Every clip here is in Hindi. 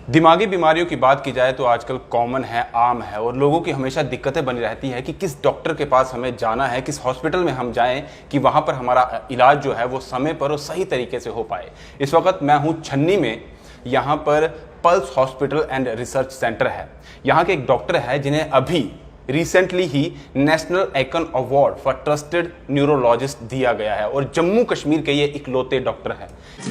दिमागी बीमारियों की बात की जाए तो आजकल कॉमन है, आम है और लोगों की हमेशा दिक्कतें बनी रहती है कि किस डॉक्टर के पास हमें जाना है, किस हॉस्पिटल में हम जाएं कि वहां पर हमारा इलाज जो है वो समय पर और सही तरीके से हो पाए। इस वक्त मैं हूं छन्नी में, यहाँ पर pulse hospital and research centre है। यहाँ के एक डॉक्टर है जिन्हें अभी recently he national icon award for trusted neurologist दिया गया है और जम्मू कश्मीर के ये इकलौते डॉक्टर हैं।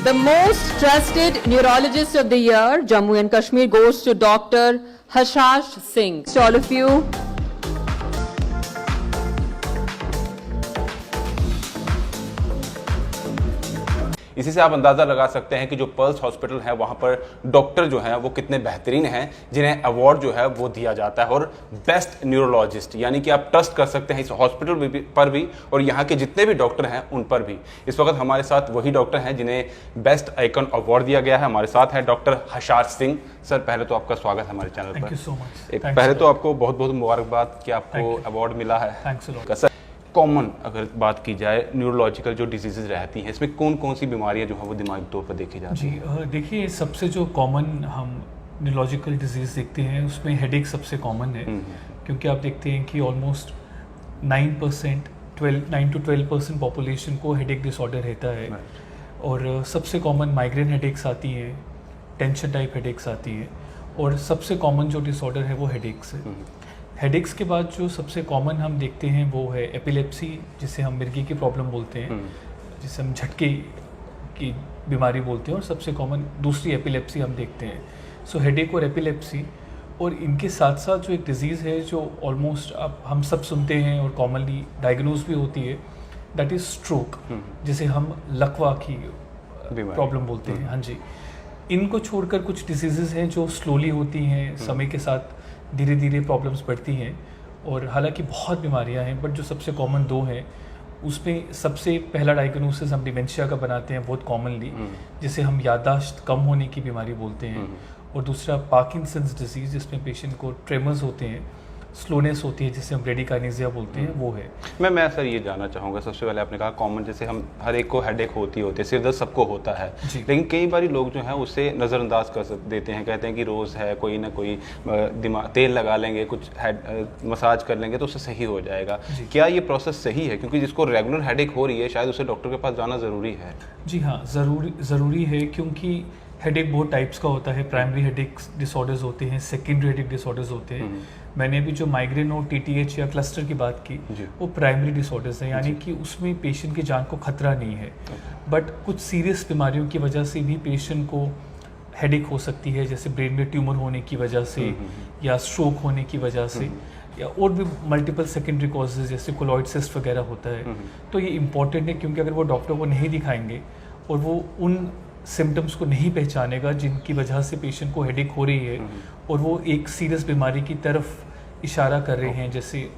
The most trusted neurologist of the year, Jammu and Kashmir, goes to Dr. Hashash Singh. To all of you. इसी से आप अंदाज़ा लगा सकते हैं कि जो पल्स हॉस्पिटल है वहाँ पर डॉक्टर जो हैं वो कितने बेहतरीन हैं, जिन्हें अवार्ड जो है वो दिया जाता है और बेस्ट न्यूरोलॉजिस्ट, यानी कि आप ट्रस्ट कर सकते हैं इस हॉस्पिटल पर भी और यहाँ के जितने भी डॉक्टर हैं उन पर भी। इस वक्त हमारे साथ वही डॉक्टर हैं जिन्हें बेस्ट आइकन अवार्ड दिया गया है। हमारे साथ है डॉक्टर हशाश सिंह। सर, पहले तो आपका स्वागत है हमारे चैनल पर। Thank you so much. पहले तो आपको बहुत बहुत मुबारकबाद कि आपको अवार्ड मिला है। Thanks a lot. कॉमन अगर बात की जाए न्यूरोलॉजिकल जो डिजीजेज रहती हैं, इसमें कौन कौन सी बीमारियां जो है वो दिमागी तौर पर देखी जाती हैं? जी देखिए, सबसे जो कॉमन हम न्यूरोलॉजिकल डिजीज़ देखते हैं उसमें हेडेक सबसे कॉमन है, क्योंकि आप देखते हैं कि ऑलमोस्ट 9 to 12% पॉपुलेशन को हेडेक डिसऑर्डर रहता है। और सबसे कॉमन माइग्रेन हेडेक्स आती हैं, टेंशन टाइप हेडेक्स आती हैं और सबसे कॉमन जो डिसऑर्डर है वो हेडेक्स है। हेडेक्स के बाद जो सबसे कॉमन हम देखते हैं वो है एपिलेप्सी, जिसे हम मिर्गी की प्रॉब्लम बोलते हैं, जिसे हम झटके की बीमारी बोलते हैं, और सबसे कॉमन दूसरी एपिलेप्सी हम देखते हैं। सो हेडेक और एपिलेप्सी, और इनके साथ साथ जो एक डिज़ीज़ है जो ऑलमोस्ट अब हम सब सुनते हैं और कॉमनली डायग्नोज भी होती है, दैट इज़ स्ट्रोक, जिसे हम लकवा की प्रॉब्लम बोलते हैं। हाँ जी, इनको छोड़कर कुछ डिजीज़ हैं जो स्लोली होती हैं, समय के साथ धीरे धीरे प्रॉब्लम्स बढ़ती हैं, और हालांकि बहुत बीमारियां हैं, बट जो सबसे कॉमन दो हैं उसमें सबसे पहला डायग्नोसिस हम डिमेंशिया का बनाते हैं बहुत कॉमनली, जिसे हम याददाश्त कम होने की बीमारी बोलते हैं, और दूसरा पार्किंसंस डिजीज़, जिसमें पेशेंट को ट्रेमर्स होते हैं, स्लोनेस होती है, जिसे हम ब्रेडिकाइनेसिया बोलते हैं, वो है। मैं सर ये जानना चाहूँगा, सबसे पहले आपने कहा कॉमन, जैसे हम हर एक को हेडेक होती है, सिर दर्द सबको होता है, लेकिन कई बार लोग जो हैं उससे नज़रअंदाज कर देते हैं, कहते हैं कि रोज़ है, कोई ना कोई दिमाग तेल लगा लेंगे, कुछ मसाज कर लेंगे तो उससे सही हो जाएगा। क्या ये प्रोसेस सही है? क्योंकि जिसको रेगुलर हेडेक हो रही है शायद उसे डॉक्टर के पास जाना ज़रूरी है। जी हाँ, ज़रूरी है, क्योंकि हेडेक बहुत टाइप्स का होता है। प्राइमरी हेडेक डिसऑर्डर्स होते हैं, सेकेंडरी हेडेक डिसऑर्डर्स होते हैं। मैंने अभी जो माइग्रेन और टीटीएच या क्लस्टर की बात की, वो प्राइमरी डिसऑर्डर्स हैं, यानी कि उसमें पेशेंट की जान को खतरा नहीं है, बट कुछ सीरियस बीमारियों की वजह से भी पेशेंट को हेडेक हो सकती है, जैसे ब्रेन में ट्यूमर होने की वजह से या स्ट्रोक होने की वजह से, या और भी मल्टीपल सेकेंडरी कॉजेज जैसे कोलॉइड सिस्ट वगैरह होता है। तो ये इंपॉर्टेंट है, क्योंकि अगर वो डॉक्टर को नहीं दिखाएंगे और वो उन सिम्टम्स को नहीं पहचानेगा जिनकी वजह से पेशेंट को हेडेक हो रही है, और वो एक सीरियस बीमारी की तरफ इशारा कर रहे हैं, जैसे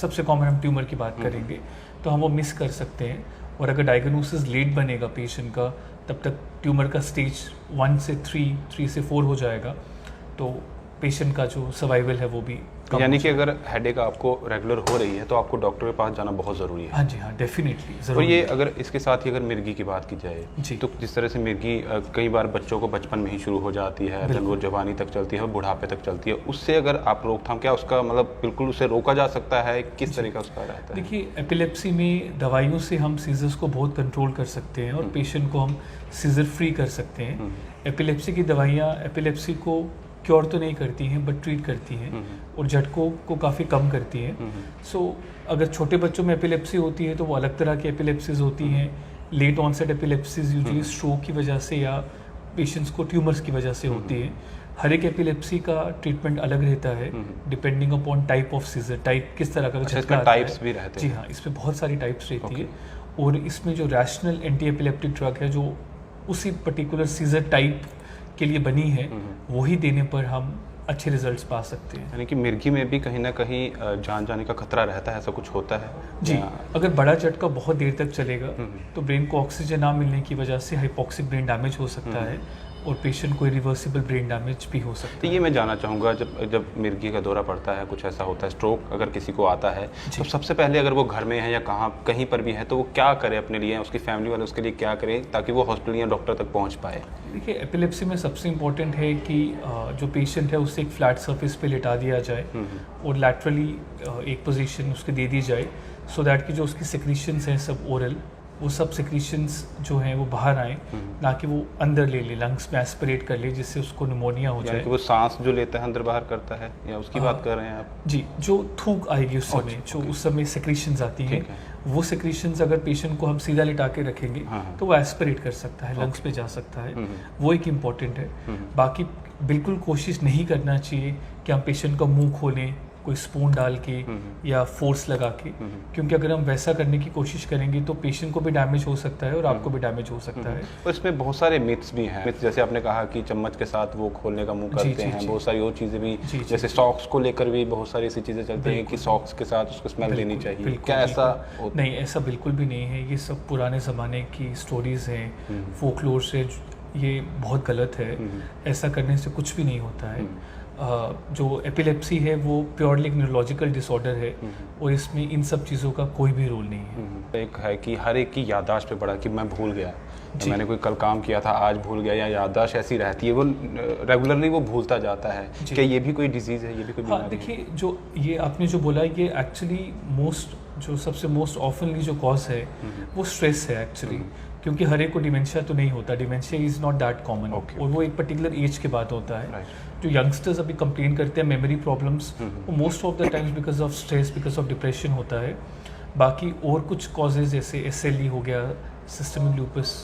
सबसे कॉमन हम ट्यूमर की बात करेंगे, तो हम वो मिस कर सकते हैं। और अगर डायग्नोसिस लेट बनेगा पेशेंट का, तब तक ट्यूमर का स्टेज 1 से 3 से 4 हो जाएगा, तो पेशेंट का जो सर्वाइवल है वो भी, यानी कि अगर हेडेक आपको रेगुलर हो रही है तो आपको डॉक्टर के पास जाना बहुत ज़रूरी है। हाँ जी हाँ, डेफिनेटली। और ये अगर इसके साथ ही अगर मिर्गी की बात की जाए तो जिस तरह से मिर्गी कई बार बच्चों को बचपन में ही शुरू हो जाती है, जब वो जवानी तक चलती है, बुढ़ापे तक चलती है, उससे अगर आप रोकथाम, क्या उसका मतलब बिल्कुल उसे रोका जा सकता है? किस तरीका उसका रहता है? देखिए, एपिलेप्सी में दवाइयों से हम सीजर्स को बहुत कंट्रोल कर सकते हैं और पेशेंट को हम सीजर फ्री कर सकते हैं। एपिलेप्सी की दवाइयाँ एपिलेप्सी को क्योर तो नहीं करती हैं, बट ट्रीट करती हैं और झटकों को काफ़ी कम करती हैं। सो अगर छोटे बच्चों में एपिलेप्सी होती है तो वो अलग तरह की एपिलेप्सीज होती हैं। Late onset epilepsies usually stroke की वजह से या पेशेंट्स को ट्यूमर्स की वजह से होती है। हर एक एपिलेप्सी का ट्रीटमेंट अलग रहता है, depending upon type of seizure, type किस तरह का झटका आता है। टाइप्स भी रहते हैं? जी हाँ, इसमें बहुत सारी टाइप्स रहती है, और इसमें जो रैशनल एंटी एपिलेप्टिक ड्रग है जो उसी पर्टिकुलर सीजर टाइप के लिए बनी है, वही देने पर हम अच्छे रिजल्ट्स पा सकते हैं। यानी कि मिर्गी में भी कहीं ना कहीं जान जाने का खतरा रहता है, ऐसा कुछ होता है? जी, अगर बड़ा झटका बहुत देर तक चलेगा तो ब्रेन को ऑक्सीजन ना मिलने की वजह से हाइपोक्सिक ब्रेन डैमेज हो सकता है, और पेशेंट को रिवर्सिबल ब्रेन डैमेज भी हो सकता तो है। ये मैं जानना चाहूँगा, जब मिर्गी का दौरा पड़ता है, कुछ ऐसा होता है, स्ट्रोक अगर किसी को आता है, तो सबसे पहले अगर वो घर में है या कहीं पर भी है, तो वो क्या करे अपने लिए, उसकी फैमिली वाले उसके लिए क्या करें ताकि वो हॉस्पिटल या डॉक्टर तक पहुँच पाए? देखिए, एपिलेप्सी में सबसे इम्पोर्टेंट है कि जो पेशेंट है उसे एक फ्लैट सरफेस पे लिटा दिया जाए और लैटरली एक पोजीशन उसके दे दी जाए, सो दैट कि जो उसकी सेक्रीशंस हैं सब ओरल, वो सब सेक्रीशंस जो हैं वो बाहर आए, ना कि वो अंदर ले ले, लंग्स में एस्पिरेट कर ले, जिससे उसको निमोनिया हो यानी जाए। कि वो सांस जो लेता है अंदर बाहर करता है, या उसकी बात कर रहे हैं आप? जी, जो थूक आएगी उस समय, जो उस समय सेक्रीशंस आती हैं, वो सेक्रीशंस अगर पेशेंट को हम सीधा लिटा के रखेंगे तो वो एस्पिरेट कर सकता है, लंग्स पे जा सकता है, वो एक इम्पॉर्टेंट है। बाकी बिल्कुल कोशिश नहीं करना चाहिए कि हम पेशेंट का मुंह खोलें कोई स्पून डाल के या फोर्स लगा के, क्योंकि अगर हम वैसा करने की कोशिश करेंगे तो पेशेंट को भी डैमेज हो सकता है और आपको भी डैमेज हो सकता है। और इसमें बहुत सारे मिथ्स भी हैं। मिथ्स जैसे आपने कहा कि चम्मच के साथ वो खोलने का मुंह करते हैं, बहुत सारी और चीज़ें भी, जैसे सॉक्स को लेकर भी बहुत सारी ऐसी चीज़ें चलती हैं कि सॉक्स के साथ उसको स्मेल देनी चाहिए। क्या ऐसा नहीं, ऐसा बिल्कुल भी नहीं है। ये सब पुराने ज़माने की स्टोरीज़ हैं, फोकलोर से, ये बहुत गलत है। ऐसा करने से कुछ भी नहीं होता है। जो एपिलेप्सी है वो प्योरली एक न्यूरोलॉजिकल डिसऑर्डर है और इसमें इन सब चीज़ों का कोई भी रोल नहीं है। एक है कि हर एक की याददाश्त पे पड़ा कि मैं भूल गया, मैंने कोई कल काम किया था आज भूल गया, या याददाश्त ऐसी रहती है, वो रेगुलरली वो भूलता जाता है। क्या ये भी कोई डिजीज़ है, ये भी कोई बीमारी? हाँ, देखिए, जो ये आपने जो बोला, ये एक्चुअली सबसे मोस्ट ऑफनली जो कॉज है वो स्ट्रेस है एक्चुअली, क्योंकि हर एक को डिमेंशिया तो नहीं होता, dementia is not that common, और वो एक पर्टिकुलर एज के बाद होता है। जो यंगस्टर्स अभी कंप्लेन करते हैं मेमोरी प्रॉब्लम्स, वो most of the times because of stress, because of depression होता है। बाकी और कुछ कॉजेज जैसे SLE हो गया, सिस्टमिक लूपस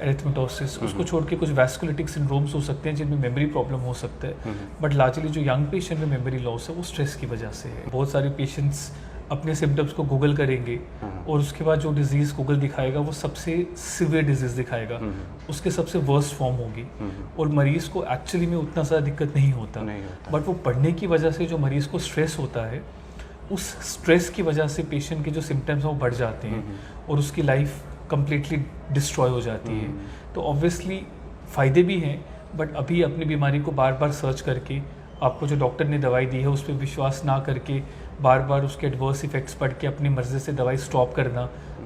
एरिथमेटोसिस, उसको छोड़ के कुछ वैस्कुलिटिक सिंड्रोम्स हो सकते हैं जिनमें मेमोरी प्रॉब्लम हो सकता है। बट लार्जली जो यंग पेशेंट में मेमोरी लॉस है वो स्ट्रेस की वजह से है। बहुत सारे पेशेंट्स अपने सिम्टम्स को गूगल करेंगे और उसके बाद जो डिजीज़ गूगल दिखाएगा वो सबसे सिवियर डिजीज़ दिखाएगा, उसके सबसे वर्स्ट फॉर्म होगी, और मरीज़ को एक्चुअली में उतना ज़्यादा दिक्कत नहीं होता। बट वो पढ़ने की वजह से जो मरीज़ को स्ट्रेस होता है, उस स्ट्रेस की वजह से पेशेंट के जो सिम्टम्स हैं वो बढ़ जाते हैं और उसकी लाइफ कम्प्लीटली डिस्ट्रॉय हो जाती है। तो ऑब्वियसली फ़ायदे भी हैं, बट अभी अपनी बीमारी को बार बार सर्च करके, आपको जो डॉक्टर ने दवाई दी है उस पर विश्वास ना करके, बार बार उसके एडवर्स इफेक्ट्स पढ़ के अपनी मर्ज़ी से दवाई स्टॉप करना,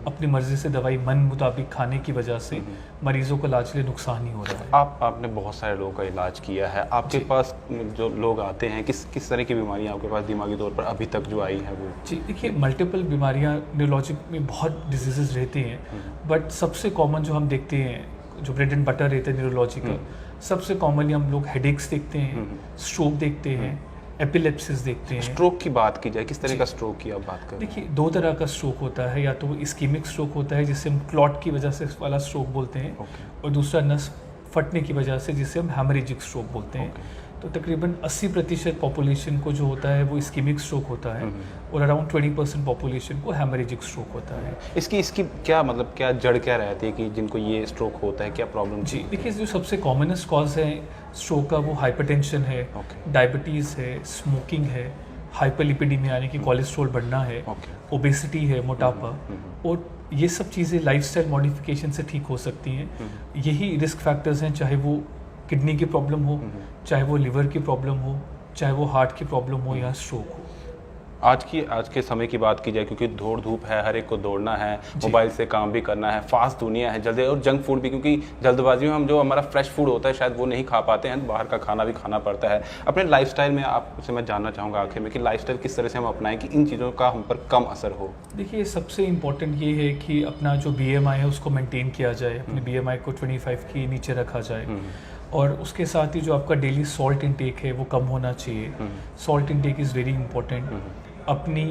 अपनी मर्ज़ी से दवाई मन मुताबिक खाने की वजह से मरीज़ों को लाजली नुकसान ही हो रहा है। आपने बहुत सारे लोगों का इलाज किया है, आपके पास जो लोग आते हैं, किस तरह की बीमारियां आपके पास दिमागी तौर पर अभी तक जो आई है वो? जी, देखिए, मल्टीपल बीमारियां न्यूरोलॉजिक में बहुत डिजीज़ रहती हैं, बट सबसे कॉमन जो हम देखते हैं, जो ब्रेड एंड बटर रहता है न्यूरोलॉजी का, सबसे कॉमनली हम लोग हेडेक्स देखते हैं, स्ट्रोक देखते हैं, एपिलेप्सिस देखते हैं। स्ट्रोक की बात की जाए, किस तरह का स्ट्रोक की आप बात करें? देखिए, दो तरह का स्ट्रोक होता है, या तो वो इस्कीमिक स्ट्रोक होता है जिसे हम क्लॉट की वजह से वाला स्ट्रोक बोलते हैं, और दूसरा नस फटने की वजह से जिसे हम हैमरेजिक स्ट्रोक बोलते हैं। तो तकरीबन 80% पॉपुलेशन को जो होता है वो इस्कीमिक स्ट्रोक होता है और अराउंड 20% पॉपुलेशन को हैमरेजिक स्ट्रोक होता है। इसकी क्या मतलब, क्या जड़ क्या रहती है कि जिनको ये स्ट्रोक होता है, क्या प्रॉब्लम? जी, देखिए, जो सबसे कॉमनेस्ट कॉज है स्ट्रोक का वो हाइपरटेंशन है, डायबिटीज़ है, स्मोकिंग है, हाइपरलिपिडीमिया यानी कि कोलेस्ट्रॉल बढ़ना है, ओबेसिटी है, मोटापा, और ये सब चीज़ें लाइफस्टाइल मॉडिफिकेशन से ठीक हो सकती हैं। यही रिस्क फैक्टर्स हैं, चाहे वो किडनी की प्रॉब्लम हो, चाहे वो लिवर की प्रॉब्लम हो, चाहे वो हार्ट की प्रॉब्लम हो या स्ट्रोक हो। आज के समय की बात की जाए, क्योंकि दौड़ धूप है, हर एक को दौड़ना है, मोबाइल से काम भी करना है, फास्ट दुनिया है, जल्दी, और जंक फूड भी, क्योंकि जल्दबाजी में हम जो हमारा फ्रेश फूड होता है शायद वो नहीं खा पाते हैं, बाहर का खाना भी खाना पड़ता है। अपने लाइफस्टाइल में आपसे मैं जानना चाहूँगा आखिर में कि लाइफस्टाइल किस तरह से हम अपनाएं कि इन चीज़ों का हम पर कम असर हो? देखिए, सबसे इम्पॉर्टेंट ये है कि अपना जो BMI है उसको मेंटेन किया जाए, अपने BMI को 25 के नीचे रखा जाए, और उसके साथ ही जो आपका डेली सॉल्ट इंटेक है वो कम होना चाहिए। Salt intake is very important. अपनी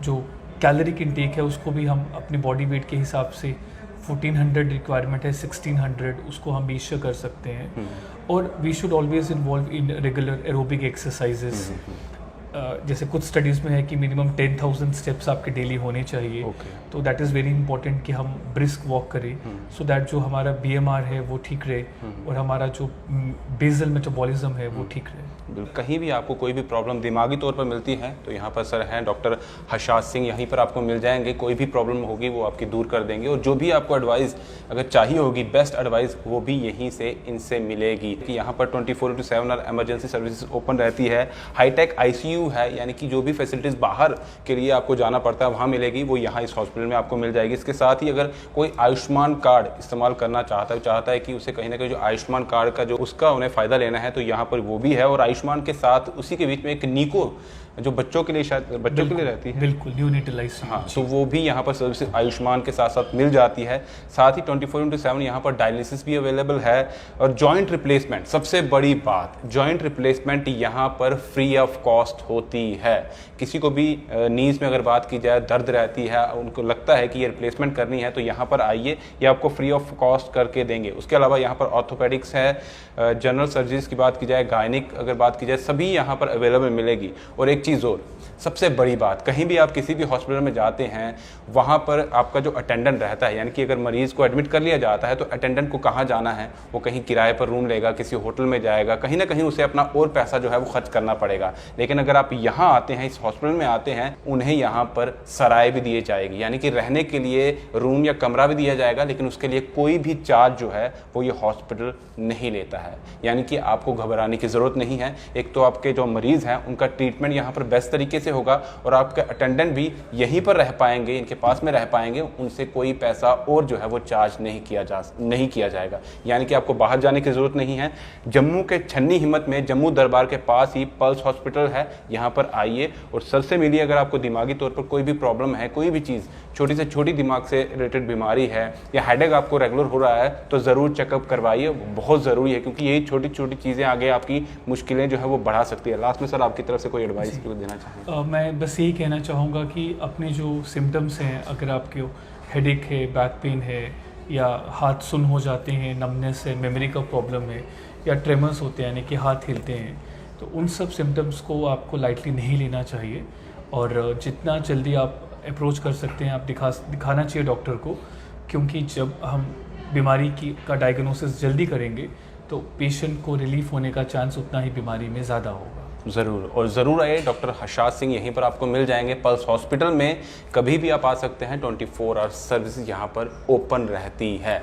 जो कैलोरिक इंटेक है उसको भी हम अपनी बॉडी वेट के हिसाब से 1400 रिक्वायरमेंट है, 1600 उसको हम मेजर कर सकते हैं। और we should always involve in regular aerobic exercises. जैसे कुछ स्टडीज़ में है कि मिनिमम 10,000 स्टेप्स आपके डेली होने चाहिए। Okay. तो दैट इज़ वेरी इंपॉर्टेंट कि हम ब्रिस्क वॉक करें सो दैट जो हमारा BMR है वो ठीक रहे और हमारा जो बेसल मेटाबॉलिज्म है वो ठीक रहे। कहीं भी आपको कोई भी प्रॉब्लम दिमागी तौर पर मिलती है तो यहाँ पर सर हैं डॉक्टर हर्षाज सिंह, यहीं पर आपको मिल जाएंगे। कोई भी प्रॉब्लम होगी वो आपकी दूर कर देंगे और जो भी आपको एडवाइस अगर चाहिए होगी, बेस्ट एडवाइस, वो भी यहीं से इनसे मिलेगी। कि यहाँ पर 24/7 एमरजेंसी सर्विसेज ओपन रहती है। हाईटेक ICU है, यानी कि जो भी फैसिलिटीज़ बाहर के लिए आपको जाना पड़ता है वहाँ मिलेगी, वो यहाँ इस हॉस्पिटल में आपको मिल जाएगी। इसके साथ ही अगर कोई आयुष्मान कार्ड इस्तेमाल करना चाहता है कि उसे कहीं ना कहीं जो आयुष्मान कार्ड का जो उसका उन्हें फ़ायदा लेना है, तो यहाँ पर वो भी है। और आयुष्मान के साथ उसी के बीच में एक निको जो बच्चों के लिए, शायद बच्चों के लिए रहती है, बिल्कुल न्यूनेटल ICU। हाँ, तो वो भी यहाँ पर सर्विस आयुष्मान के साथ साथ मिल जाती है। साथ ही 24/7 यहाँ पर डायलिसिस भी अवेलेबल है। और जॉइंट रिप्लेसमेंट, सबसे बड़ी बात, जॉइंट रिप्लेसमेंट यहाँ पर फ्री ऑफ कॉस्ट होती है। किसी को भी नीज में अगर बात की जाए, दर्द रहती है, उनको लगता है कि ये रिप्लेसमेंट करनी है, तो यहाँ पर आइए, ये आपको फ्री ऑफ कॉस्ट करके देंगे। उसके अलावा यहाँ पर ऑर्थोपेडिक्स है, जनरल सर्जरीज की बात की जाए, गायनिक अगर बात की जाए, सभी यहाँ पर अवेलेबल मिलेगी। और एक चीज़ और, सबसे बड़ी बात, कहीं भी आप किसी भी हॉस्पिटल में जाते हैं, वहाँ पर आपका जो अटेंडेंट रहता है, यानी कि अगर मरीज़ को एडमिट कर लिया जाता है तो अटेंडेंट को कहाँ जाना है, वो कहीं किराए पर रूम लेगा, किसी होटल में जाएगा, कहीं ना कहीं उसे अपना और पैसा जो है वो खर्च करना पड़ेगा। लेकिन अगर आप यहाँ आते हैं, इस हॉस्पिटल में आते हैं, उन्हें यहाँ पर सराय भी दिए जाएगी, यानी कि रहने के लिए रूम या कमरा भी दिया जाएगा, लेकिन उसके लिए कोई भी चार्ज जो है वो ये हॉस्पिटल नहीं लेता है। यानी कि आपको घबराने की ज़रूरत नहीं है। एक तो आपके जो मरीज़ हैं उनका ट्रीटमेंट यहाँ पर बेस्ट तरीके से होगा और आपके अटेंडेंट भी यहीं पर रह पाएंगे, इनके पास में रह पाएंगे, उनसे कोई पैसा और जो है वो चार्ज नहीं किया जाएगा। यानी कि आपको बाहर जाने की ज़रूरत नहीं है। जम्मू के छन्नी हिम्मत में, जम्मू दरबार के पास ही पल्स हॉस्पिटल है, यहाँ पर आइए और सर से मिलिए। अगर आपको दिमागी तौर पर कोई भी प्रॉब्लम है, कोई भी चीज़, छोटी से छोटी दिमाग से रिलेटेड बीमारी है या हेडेक आपको रेगुलर हो रहा है, तो ज़रूर चेकअप करवाइए, बहुत ज़रूरी है, क्योंकि यही छोटी छोटी चीज़ें आगे आपकी मुश्किलें जो है वो बढ़ा सकती है। लास्ट में सर आपकी तरफ से कोई एडवाइस देना चाहेंगे? मैं बस यही कहना चाहूँगा कि अपने जो सिम्टम्स हैं, अगर आपके हेडेक है, बैक पेन है, या हाथ सुन हो जाते हैं, नमनेस है, मेमोरी का प्रॉब्लम है, या ट्रेमर्स होते हैं यानी कि हाथ हिलते हैं, तो उन सब सिम्टम्स को आपको लाइटली नहीं लेना चाहिए और जितना जल्दी आप अप्रोच कर सकते हैं आप दिखाना चाहिए डॉक्टर को, क्योंकि जब हम बीमारी का डायग्नोसिस जल्दी करेंगे तो पेशेंट को रिलीफ होने का चांस उतना ही बीमारी में ज़्यादा होगा। ज़रूर, और ज़रूर आइए, डॉक्टर हर्षाज सिंह यहीं पर आपको मिल जाएंगे पल्स हॉस्पिटल में। कभी भी आप आ सकते हैं, 24 आवर्स सर्विस यहाँ पर ओपन रहती है।